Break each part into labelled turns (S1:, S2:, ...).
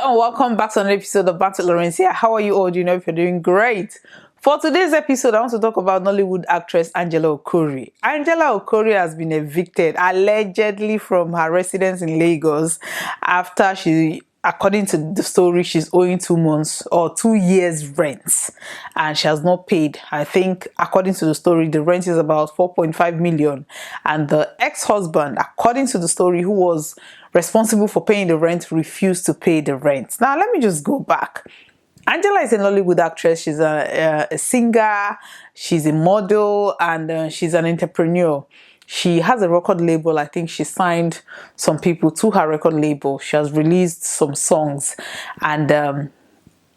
S1: and welcome back to another episode of Bantz with Lawrencia. How are you all? Do you know if you're doing great? For today's episode, I want to talk about Nollywood actress Angela Okorie. Angela Okorie has been evicted allegedly from her residence in Lagos after she, according to the story, she's owing 2 months or 2 years rent and she has not paid. I think according to the story, the rent is about 4.5 million, and the ex-husband, according to the story, who was responsible for paying the rent, refused to pay the rent. Now let me just go back. Angela is a Nollywood actress. She's a singer, she's a model, and she's an entrepreneur. She has a record label. I think she signed some people to her record label. She has released some songs. And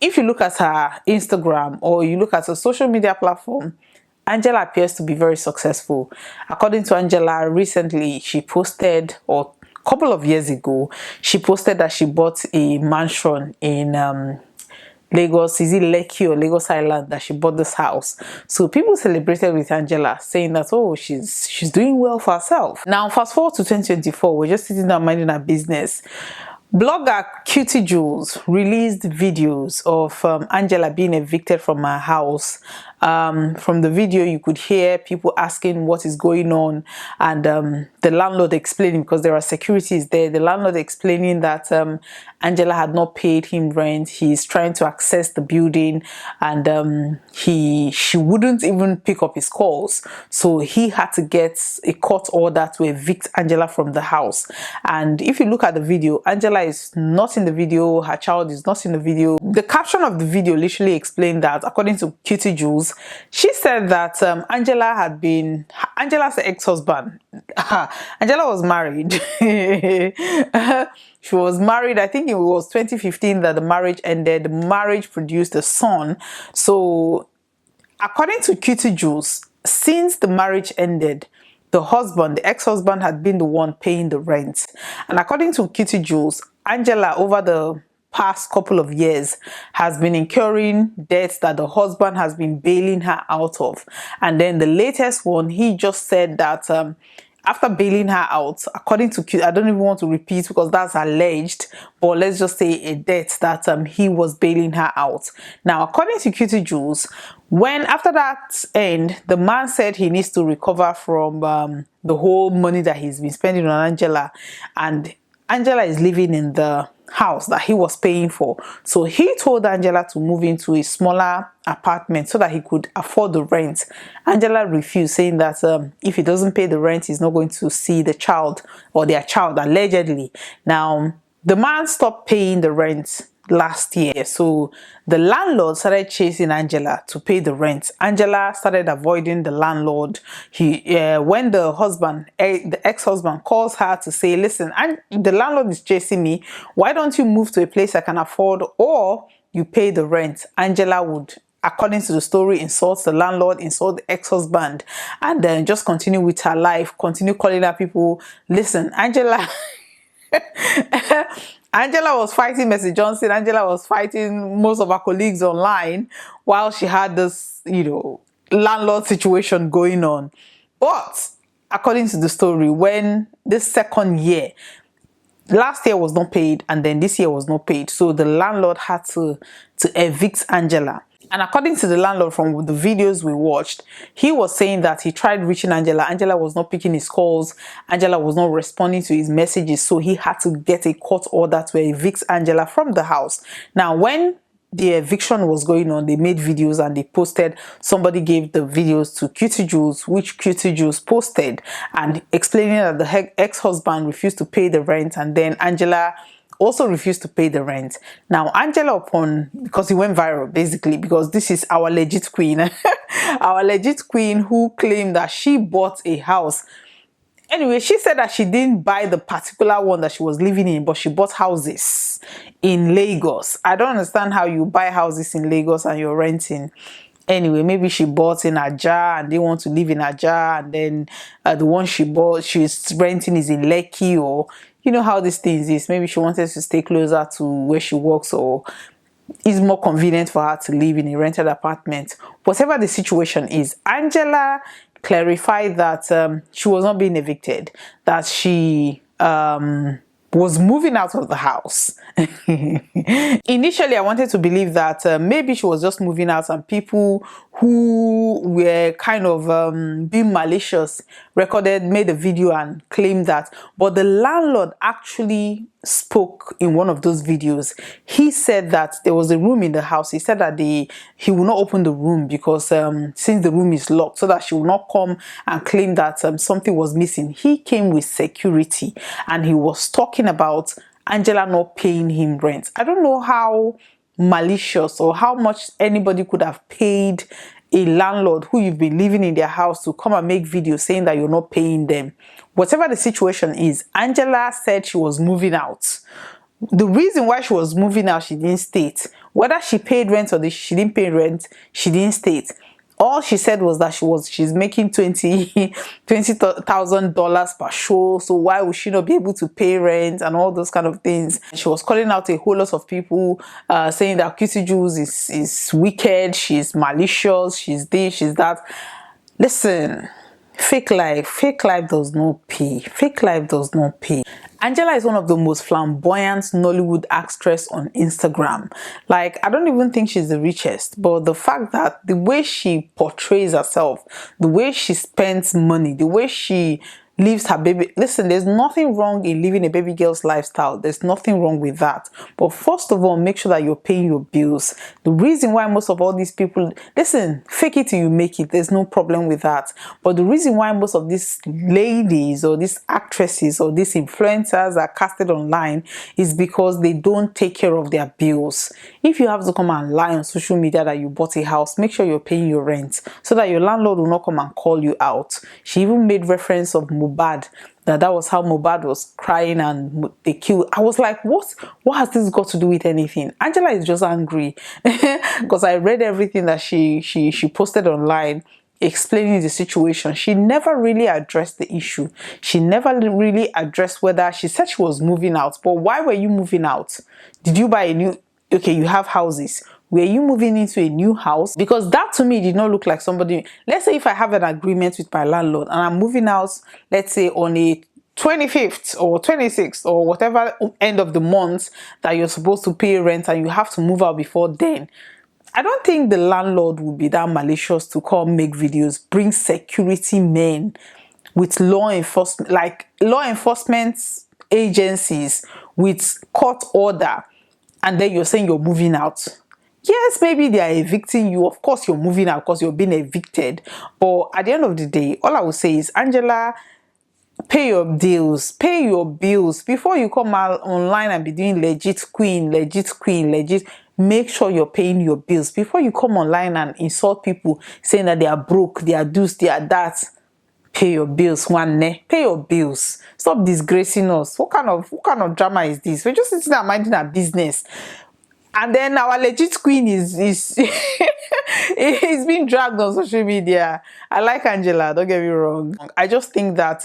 S1: if you look at her Instagram or you look at her social media platform, Angela appears to be very successful. According to Angela, recently she posted, or a couple of years ago, she posted that she bought a mansion in Lagos. Is it Lekki or Lagos Island that she bought this house? So people celebrated with Angela, saying that, oh, she's doing well for herself. Now fast forward to 2024, we're just sitting down minding our business. Blogger Cutie Jules released videos of Angela being evicted from her house. From the video, you could hear people asking what is going on, and the landlord explaining, because there are securities there, the landlord explaining that Angela had not paid him rent. He's trying to access the building, and she wouldn't even pick up his calls, so he had to get a court order to evict Angela from the house. And if you look at the video, Angela is not in the video, her child is not in the video. The caption of the video literally explained that, according to Cutie Jules, she said that Angela's ex-husband, Angela was married. She was married, I think it was 2015 that the marriage ended. The marriage produced a son. So according to Cutie Jules, since the marriage ended, the ex-husband had been the one paying the rent. And according to Cutie Jules, Angela, over the past couple of years, has been incurring debts that the husband has been bailing her out of. And then the latest one, he just said that after bailing her out, according to Cutie, I don't even want to repeat because that's alleged, but let's just say a debt that he was bailing her out. Now, according to Cutie Jules, when after that end, the man said he needs to recover from the whole money that he's been spending on Angela, and Angela is living in the house that he was paying for. So he told Angela to move into a smaller apartment so that he could afford the rent. Angela refused, saying that if he doesn't pay the rent, he's not going to see the child, or their child, allegedly. Now, the man stopped paying the rent last year, so the landlord started chasing Angela to pay the rent. Angela started avoiding the landlord. When the ex-husband calls her to say, listen, the landlord is chasing me, why don't you move to a place I can afford, or you pay the rent? Angela would, according to the story, insult the landlord, insult the ex-husband, and then just continue with her life, continue calling her people. Listen, Angela Angela was fighting Mercy Johnson. Angela was fighting most of her colleagues online while she had this, landlord situation going on. But according to the story, when this second year, last year was not paid, and then this year was not paid, so the landlord had to evict Angela. And according to the landlord, from the videos we watched, he was saying that he tried reaching Angela. Angela was not picking his calls. Angela was not responding to his messages. So he had to get a court order to evict Angela from the house. Now, when the eviction was going on, they made videos and they posted. Somebody gave the videos to Cutie Jules, which Cutie Jules posted, and explaining that the ex-husband refused to pay the rent, and then Angela also refused to pay the rent. Now, Angela, because it went viral, basically, because this is our legit queen, our legit queen, who claimed that she bought a house. Anyway, she said that she didn't buy the particular one that she was living in, but she bought houses in Lagos. I don't understand how you buy houses in Lagos and you're renting. Anyway, maybe she bought in Ajah and they want to live in Ajah, and then the one she bought, she's renting, is in Lekki, or you know how these things is. Maybe she wanted to stay closer to where she works, or it's more convenient for her to live in a rented apartment. Whatever the situation is, Angela clarified that she was not being evicted, that she was moving out of the house. Initially, I wanted to believe that maybe she was just moving out and people who were kind of being malicious made a video and claimed that. But the landlord actually spoke in one of those videos. He said that there was a room in the house. He said that he will not open the room because since the room is locked, so that she will not come and claim that something was missing. He came with security and he was talking about Angela not paying him rent. I don't know how malicious or how much anybody could have paid a landlord who you've been living in their house to come and make videos saying that you're not paying them. Whatever the situation is, Angela said she was moving out. The reason why she was moving out, she didn't state. Whether she paid rent or she didn't pay rent, she didn't state. All she said was that she's making $20,000 per show, so why would she not be able to pay rent and all those kind of things. She was calling out a whole lot of people, saying that QC Jules is wicked, she's malicious, she's this, she's that. Listen, fake life does not pay. Fake life does not pay. Angela is one of the most flamboyant Nollywood actresses on Instagram. Like, I don't even think she's the richest, but the fact that the way she portrays herself, the way she spends money, the way she leaves her baby. Listen, there's nothing wrong in living a baby girl's lifestyle. There's nothing wrong with that. But first of all, make sure that you're paying your bills. The reason why most of all these people, listen, fake it till you make it. There's no problem with that. But the reason why most of these ladies or these actresses or these influencers are casted online is because they don't take care of their bills. If you have to come and lie on social media that you bought a house, make sure you're paying your rent so that your landlord will not come and call you out. She even made reference of Mohbad, that was how Mohbad was crying and they killed. I was like, what has this got to do with anything? Angela is just angry because I read everything that she posted online explaining the situation. She never really addressed the issue. She never really addressed whether, she said she was moving out, but why were you moving out? Did you buy a new, okay, you have houses. Were you moving into a new house? Because that to me did not look like somebody. Let's say if I have an agreement with my landlord and I'm moving out, let's say on a 25th or 26th or whatever end of the month that you're supposed to pay rent and you have to move out before then. I don't think the landlord would be that malicious to come make videos, bring security men with law enforcement, like law enforcement agencies with court order, and then you're saying you're moving out. Yes, maybe they are evicting you. Of course, you're moving out because you're being evicted. But at the end of the day, all I will say is, Angela, pay your bills. Pay your bills. Before you come out online and be doing legit queen. Make sure you're paying your bills. Before you come online and insult people saying that they are broke, they are this, they are that. Pay your bills, Pay your bills. Stop disgracing us. What kind of drama is this? We're just sitting there minding our business. And then our legit queen is it's being dragged on social media. I like Angela, don't get me wrong. I just think that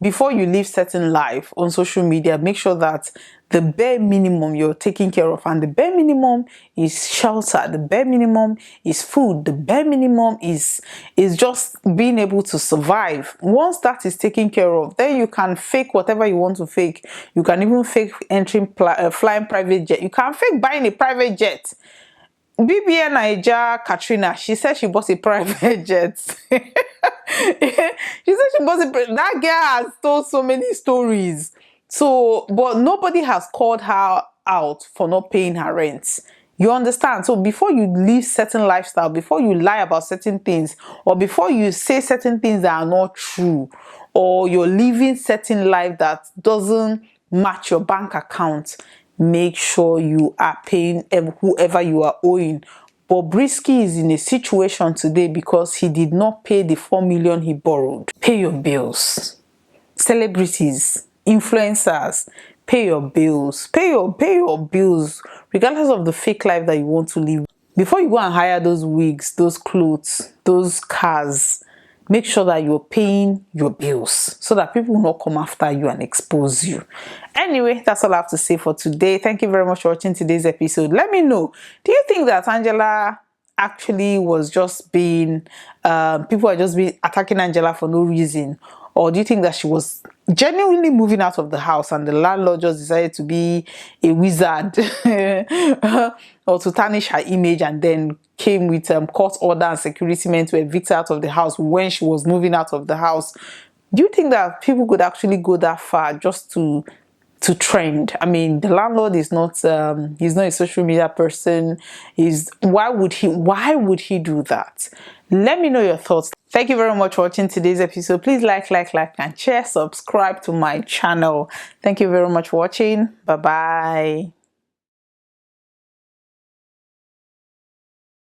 S1: before you live certain life on social media, make sure that the bare minimum you're taking care of, and the bare minimum is shelter, the bare minimum is food, the bare minimum is just being able to survive. Once that is taken care of, then you can fake whatever you want to fake. You can even fake entering flying private jet. You can fake buying a private jet. BBN Naija Katrina, she said she bought a private jet. She said she bought a that girl has told so many stories. So, but nobody has called her out for not paying her rent. You understand? So before you live certain lifestyle, before you lie about certain things, or before you say certain things that are not true, or you're living certain life that doesn't match your bank account, make sure you are paying whoever you are owing. Bobrisky is in a situation today because he did not pay the 4 million he borrowed. Pay your bills. Celebrities, influencers, pay your bills. Pay your bills, regardless of the fake life that you want to live. Before you go and hire those wigs, those clothes, those cars, make sure that you're paying your bills so that people will not come after you and expose you. Anyway, that's all I have to say for today. Thank you very much for watching today's episode. Let me know, do you think that Angela actually was just being, people are just being attacking Angela for no reason? Or do you think that she was genuinely moving out of the house and the landlord just decided to be a wizard or to tarnish her image, and then came with court order and security men to evict her out of the house when she was moving out of the house? Do you think that people could actually go that far just to trend? I mean, the landlord is not he's not a social media person. Why would he do that? Let me know your thoughts. Thank you very much for watching today's episode. Please like and share, subscribe to my channel. Thank you very much for watching. Bye bye.